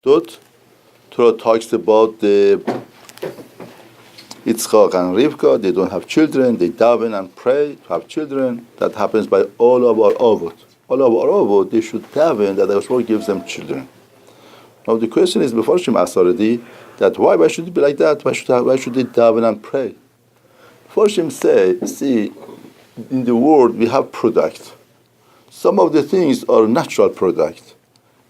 Toldot, Torah talks about the Yitzchak and Rivka. They don't have children. They daven and pray to have children. That happens by all of our avot. All of our avot, they should daven that Hashem gives them children. Now the question is, before Shem asked already, that why should it be like that? Why should they daven and pray? Before Shem say, see, in the world we have product. Some of the things are natural product.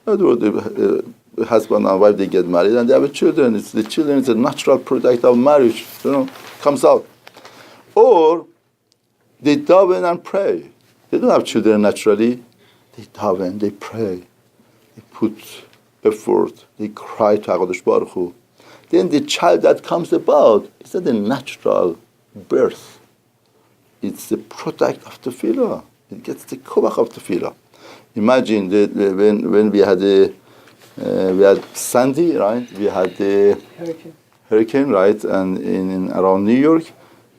In other words, the husband and wife, they get married and they have children. The children is a natural product of marriage, comes out. Or they daven and pray. They don't have children naturally. They daven, they pray. They put effort. They cry to HaKadosh Baruch Hu. Then the child that comes about is not a natural birth. It's the product of the tefillah. It gets the kovach of the tefillah. Imagine when we had Sandy, right? We had the hurricane, right? And in around New York,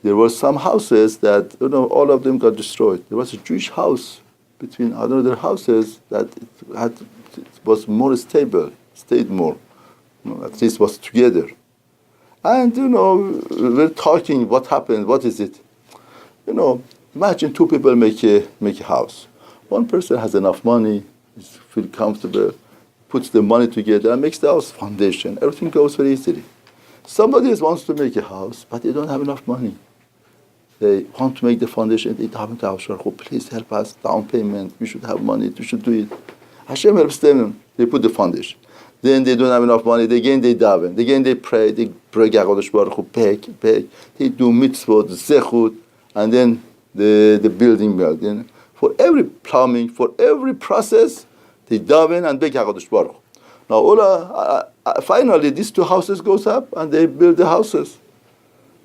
there were some houses that all of them got destroyed. There was a Jewish house between other houses that it was more stable, stayed more, at least was together. And we're talking what happened, what is it? Imagine two people make a house. One person has enough money, feel comfortable, puts the money together and makes the house foundation. Everything goes very easily. Somebody else wants to make a house, but they don't have enough money. They want to make the foundation. They don't have enough. Please help us, down payment. We should have money. We should do it. Hashem helps them. They put the foundation. Then they don't have enough money. Again they daven. Again they pray. They pray HaKadosh Baruch Hu, beg. They do mitzvot, zechut, and then the building built. For every plumbing, for every process, they daven and beg HaKadosh Baruch Hu. Now, finally, these two houses goes up and they build the houses.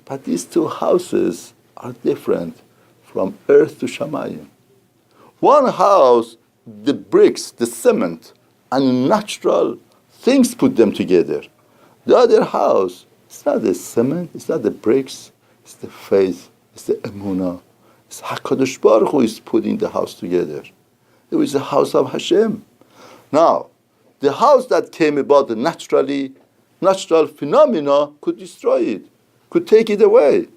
But these two houses are different from earth to Shamayim. One house, the bricks, the cement, and natural things put them together. The other house, it's not the cement, it's not the bricks, it's the faith, it's the emunah. It's HaKadosh Baruch Hu is putting the house together. It was the house of Hashem. Now, the house that came about natural phenomena could destroy it, could take it away.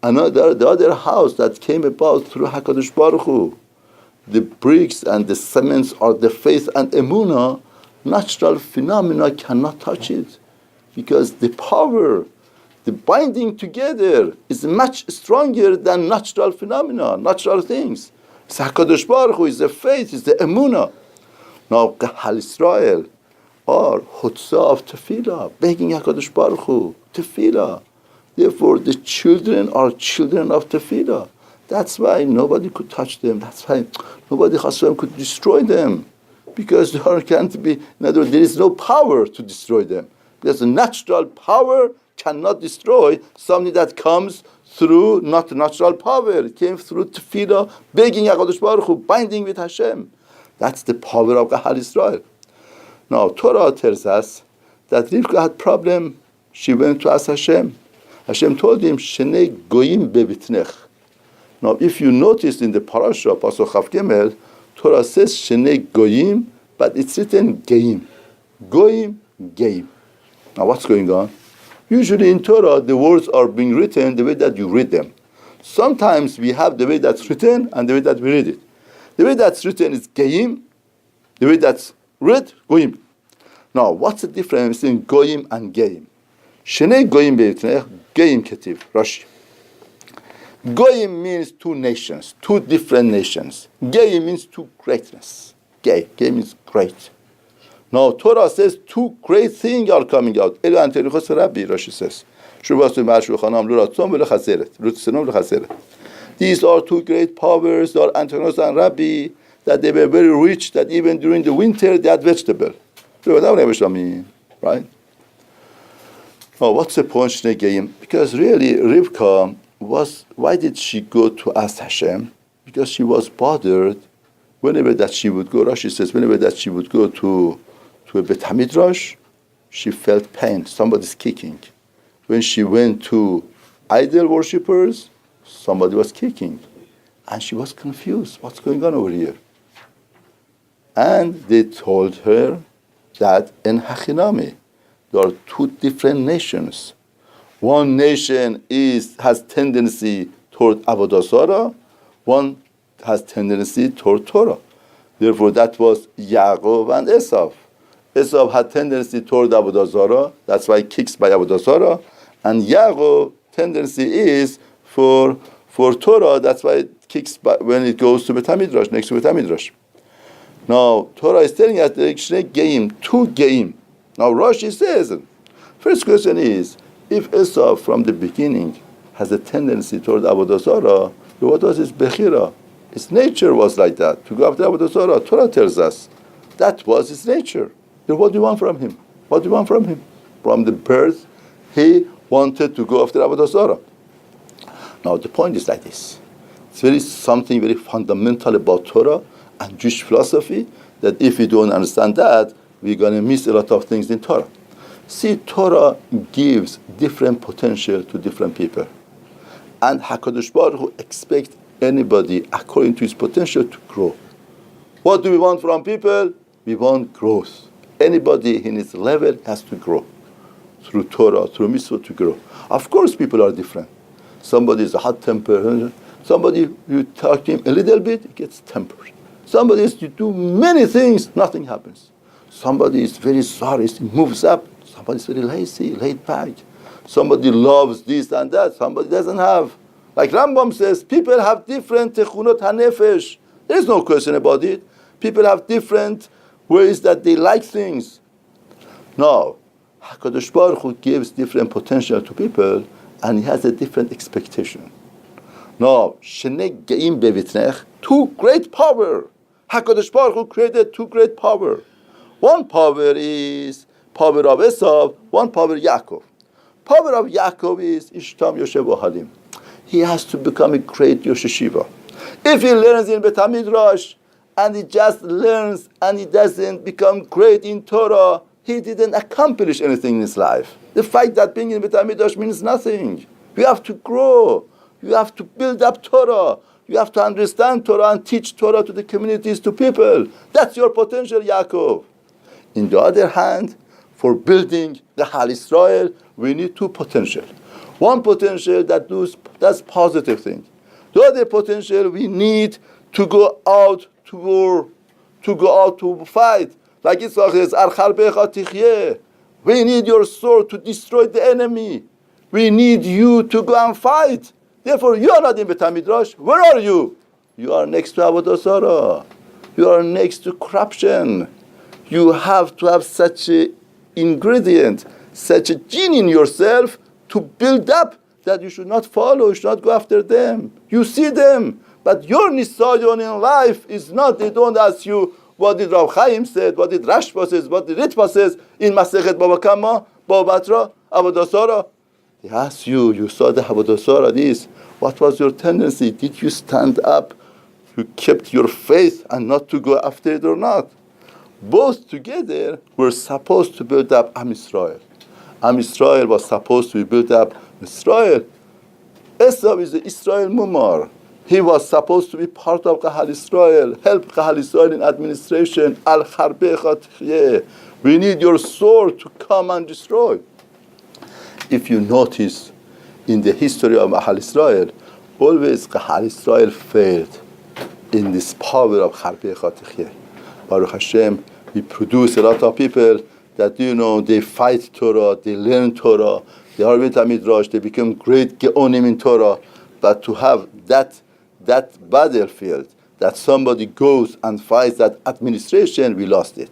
The other house that came about through HaKadosh Baruch Hu, the bricks and the cements are the faith and emunah, natural phenomena cannot touch it. Because the power, the binding together is much stronger than natural phenomena, natural things. It's HaKadosh Baruch Hu, is the faith, is the emunah. Now, Kahal Israel are Hutzah of Tefillah, begging HaKadosh Baruch Hu, Tefillah. Therefore, the children are children of Tefillah. That's why nobody could touch them. That's why nobody could destroy them. Because there can't be, in other words, there is no power to destroy them. Because the natural power cannot destroy something that comes through not natural power. It came through Tefillah, begging HaKadosh Baruch Hu, binding with Hashem. That's the power of Kahal Israel. Now, Torah tells us that Rivka had problem. She went to ask Hashem. Hashem told him, Shnei goyim bebitnech. Now, if you notice in the Parashat, Pasuk Chav Gimel, Torah says Shnei goyim, but it's written geim. Goyim, geim. Now, what's going on? Usually in Torah, the words are being written the way that you read them. Sometimes we have the way that's written and the way that we read it. The way that's written is geim. The way that's read, goyim. Now, what's the difference between goyim and geim? Shnei goyim bebitnech, geim ketiv, Rashi. Goyim means two nations, two different nations. Geim means two greatness. Geim means great. Now, Torah says two great things are coming out. Elu anterichos Rabbi, Rashi says. These are two great powers, they are Antinos and Rabbi, that they were very rich, that even during the winter they had vegetable. Right? Oh, what's the point, Shnei Geim? Because really, Rivka why did she go to ask Hashem? Because she was bothered whenever that she would go, Rashi says, whenever that she would go to a Bet HaMidrash, she felt pain, somebody's kicking. When she went to idol worshippers, somebody was kicking. And she was confused, what's going on over here? And they told her that in Hachinami, there are two different nations. One nation has tendency toward Avodah Zarah, one has tendency toward Torah. Therefore, that was Yaakov and Esau. Esau had tendency toward Avodah Zarah, that's why he kicks by Avodah Zarah, and Yaakov tendency is for Torah, that's why it kicks by when it goes to Beit HaMidrash, next to Beit HaMidrash. Now, Torah is telling us two game. Now, Rashi says, first question is, if Esau from the beginning has a tendency toward Avodah Zarah, what was his Bechira? His nature was like that, to go after Avodah Zarah. Torah tells us that was his nature. Then what do you want from him? What do you want from him? From the birth, he wanted to go after Avodah Zarah. Now, the point is like this. It's something very fundamental about Torah and Jewish philosophy, that if we don't understand that, we're going to miss a lot of things in Torah. See, Torah gives different potential to different people. And HaKadosh Baruch Hu expects anybody, according to his potential, to grow. What do we want from people? We want growth. Anybody in his level has to grow. Through Torah, through mitzvah, to grow. Of course, people are different. Somebody is a hot temper. Somebody, you talk to him a little bit, he gets tempered. Somebody is to do many things, nothing happens. Somebody is very sorry, he moves up. Somebody is very lazy, laid back. Somebody loves this and that. Somebody doesn't have. Like Rambam says, people have different techunot hanefesh. There is no question about it. People have different ways that they like things. No, HaKadosh Baruch Hu gives different potential to people, and he has a different expectation. No, Shnei Geim Bevitnech, two great power. HaKadosh Baruch Hu created two great power. One power is power of Esau, one power Yaakov. Power of Yaakov is Ishtam Yoshev Halim. He has to become a great Yoshiva. If he learns in Beit HaMidrash and he just learns and he doesn't become great in Torah, he didn't accomplish anything in his life. The fact that being in Beit HaMidrash means nothing. You have to grow. You have to build up Torah. You have to understand Torah and teach Torah to the communities, to people. That's your potential, Yaakov. On the other hand, for building the Hal Israel, we need two potential. One potential that does positive things. The other potential, we need to go out to war, to go out to fight. Like it says, we need your sword to destroy the enemy. We need you to go and fight. Therefore, you are not in Beit HaMidrash. Where are you? You are next to Avodah Zarah. You are next to corruption. You have to have such an ingredient, such a gene in yourself to build up that you should not follow, you should not go after them. You see them, but your nisayon in life is not, they don't ask you, what did Levichaim said, what did Rashba says, what did Ritva says in Masechet Baba Kama, Baba Batra, Avodah Zarah. They ask you, you saw the Avodah Zarah, this. What was your tendency? Did you stand up? You kept your faith and not to go after it or not? Both together were supposed to build up Am Yisrael. Am Yisrael was supposed to be built up. Israel. Esau is the Israel Mumar. He was supposed to be part of Kahal Israel, help Kahal Israel in administration. Al Charbechat. We need your sword to come and destroy. If you notice in the history of Kahal Israel, always Kahal Israel failed in this power of Charbechat. Baruch Hashem, we produce a lot of people that, they fight Torah, they learn Torah, they are with Midrash, they become great Geonim in Torah. But to have that battlefield, that somebody goes and fights that administration, we lost it.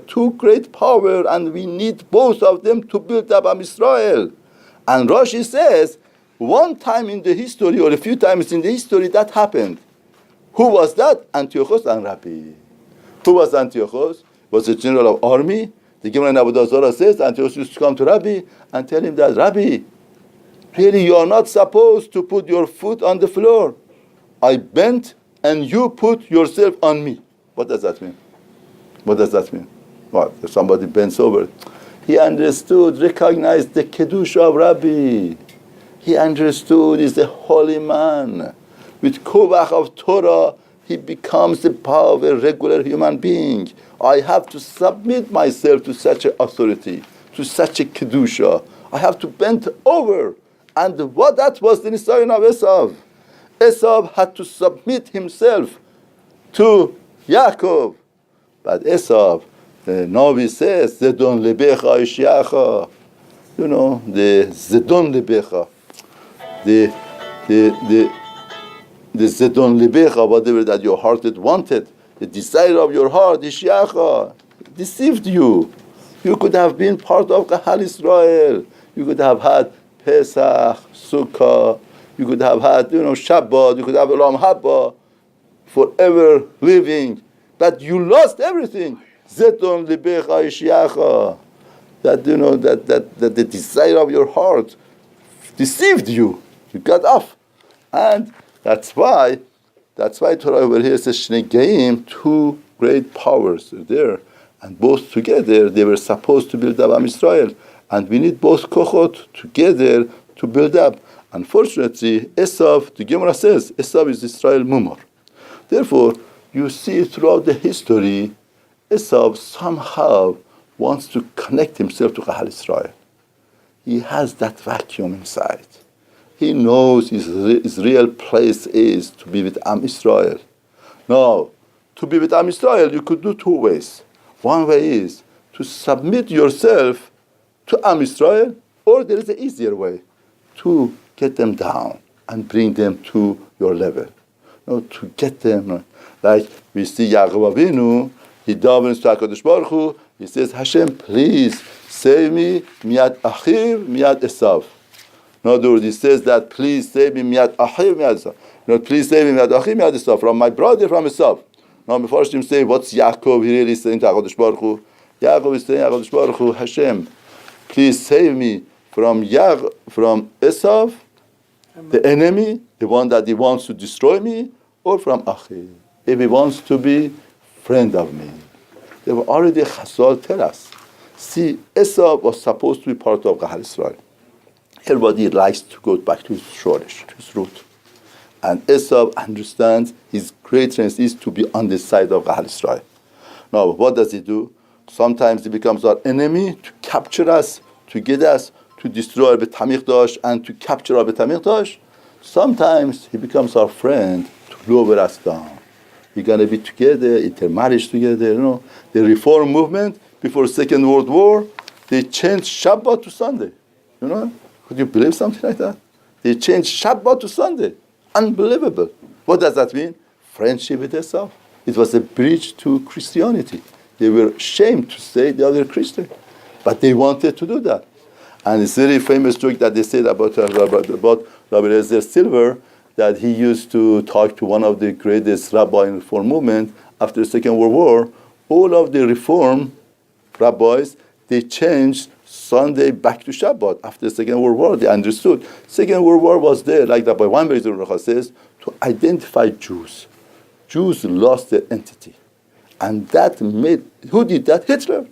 Two great power, and we need both of them to build up Am Yisrael. And Rashi says, one time in the history, or a few times in the history, that happened. Who was that? Antiochus and Rabbi. Who was Antiochus? Was the general of army. The Gemara in Avodah Zarah says Antiochus used to come to Rabbi and tell him that, Rabbi, really you are not supposed to put your foot on the floor. I bent and you put yourself on me. What does that mean? What does that mean? What? If somebody bends over. He understood, recognized the Kedusha of Rabbi. He understood he's a holy man. With Kovach of Torah, he becomes the power of a regular human being. I have to submit myself to such an authority, to such a kedusha. I have to bend over. And what that was the Nisayon of Esav. Esav had to submit himself to Yaakov. But Esav, the Navi says, Zedon lebecha ishiacha. The Zedon lebecha. The Zedon lebecha, whatever that your heart had wanted, the desire of your heart, ishiacha, deceived you. You could have been part of Kahal Israel. You could have had Pesach, Sukkah, you could have had, Shabbat, you could have Olam Haba, forever living. But you lost everything. Zeton libecha ishiacha. That, that the desire of your heart deceived you. You got off. And that's why Torah over here says, Shnei Geim, two great powers are there. And both together, they were supposed to build up Am Yisrael. And we need both kochot together to build up. Unfortunately, Esav, the Gemara says, Esav is Israel Mumar. Therefore, you see throughout the history, Esav somehow wants to connect himself to Kahal Israel. He has that vacuum inside. He knows his real place is to be with Am Israel. Now, to be with Am Israel, you could do two ways. One way is to submit yourself to Am Yisrael, or there is an easier way to get them down and bring them to your level. To get them, like we see Yaakov Avinu, he davens to HaKadosh Baruch Hu, he says, Hashem, please save me, miyad achiv, miyad Esav. In other words, he says that, please save me, miyad achiv, miyad Esav. Please save me, miyad achiv, miyad Esav, from my brother, from Esav. Now, before Hashem say, what's Yaakov really saying to HaKadosh Baruch Hu? Yaakov is saying, HaKadosh Baruch Hu, Hashem, please save me from Esav, the enemy, the one that he wants to destroy me, or from Achi, if he wants to be friend of me. They were already Chazal tell us. See, Esav was supposed to be part of Kahal Israel. Everybody likes to go back to his shorish, to his root. And Esav understands his greatness is to be on the side of Kahal Israel. Now, what does he do? Sometimes he becomes our enemy to capture us, to get us, to destroy our Betamikdash and to capture our Betamikdash. Sometimes he becomes our friend to lower us down. We're going to be together, intermarriage together. The Reform movement before Second World War, they changed Shabbat to Sunday. Could you believe something like that? They changed Shabbat to Sunday. Unbelievable. What does that mean? Friendship with Esav. It was a bridge to Christianity. They were ashamed to say they are Christian, but they wanted to do that. And it's a very famous joke that they said about Rabbi Eliezer Silver, that he used to talk to one of the greatest rabbis in the Reform movement after the Second World War. All of the Reform rabbis, they changed Sunday back to Shabbat. After the Second World War, they understood. Second World War was there, like Rabbi Weinberg says, to identify Jews. Jews lost their entity. And that made, who did that? Hitler.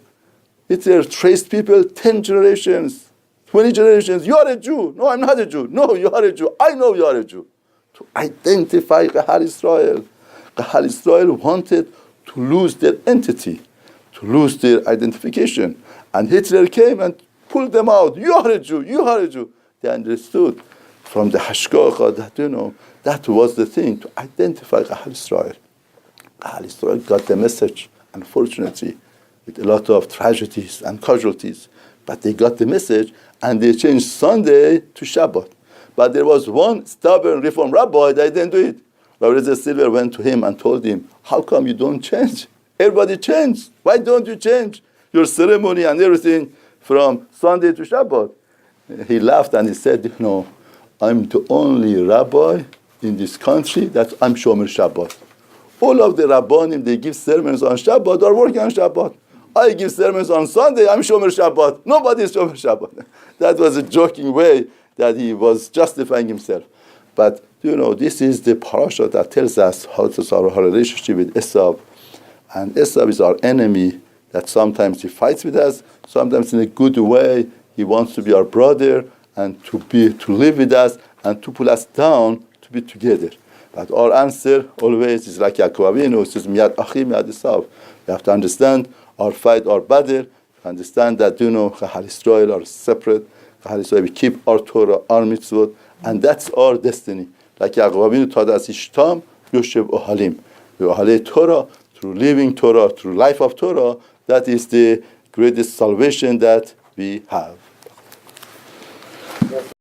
Hitler traced people 10 generations, 20 generations. You are a Jew. No, I'm not a Jew. No, you are a Jew. I know you are a Jew. To identify Kahal Israel. Kahal Israel wanted to lose their entity, to lose their identification. And Hitler came and pulled them out. You are a Jew. You are a Jew. They understood from the Hashgacha that, that was the thing, to identify Kahal Israel. Kahal Israel got the message, unfortunately, with a lot of tragedies and casualties. But they got the message, and they changed Sunday to Shabbat. But there was one stubborn Reform rabbi that didn't do it. Rabbi Eliezer Silver went to him and told him, how come you don't change? Everybody changed. Why don't you change your ceremony and everything from Sunday to Shabbat? He laughed and he said, I'm the only rabbi in this country that I'm Shomer Shabbat. All of the Rabbanim, they give sermons on Shabbat, are working on Shabbat. I give sermons on Sunday, I'm Shomer Shabbat. Nobody is Shomer Shabbat. That was a joking way that he was justifying himself. But, this is the Parashat that tells us how to our relationship with Esav. And Esav is our enemy, that sometimes he fights with us, sometimes in a good way, he wants to be our brother and to live with us and to pull us down to be together. But our answer always is like Yaakov Avinu, it says, Miyad Achi, Miyad Esav. We have to understand our fight, our battle, understand that, Chahal Israel are separate. Chahal Israel, we keep our Torah, our mitzvot, and that's our destiny. Like Yaakov Avinu taught us, Ishtam, Yoshev Ohalim. We Ohalei Torah, through living Torah, through life of Torah, that is the greatest salvation that we have.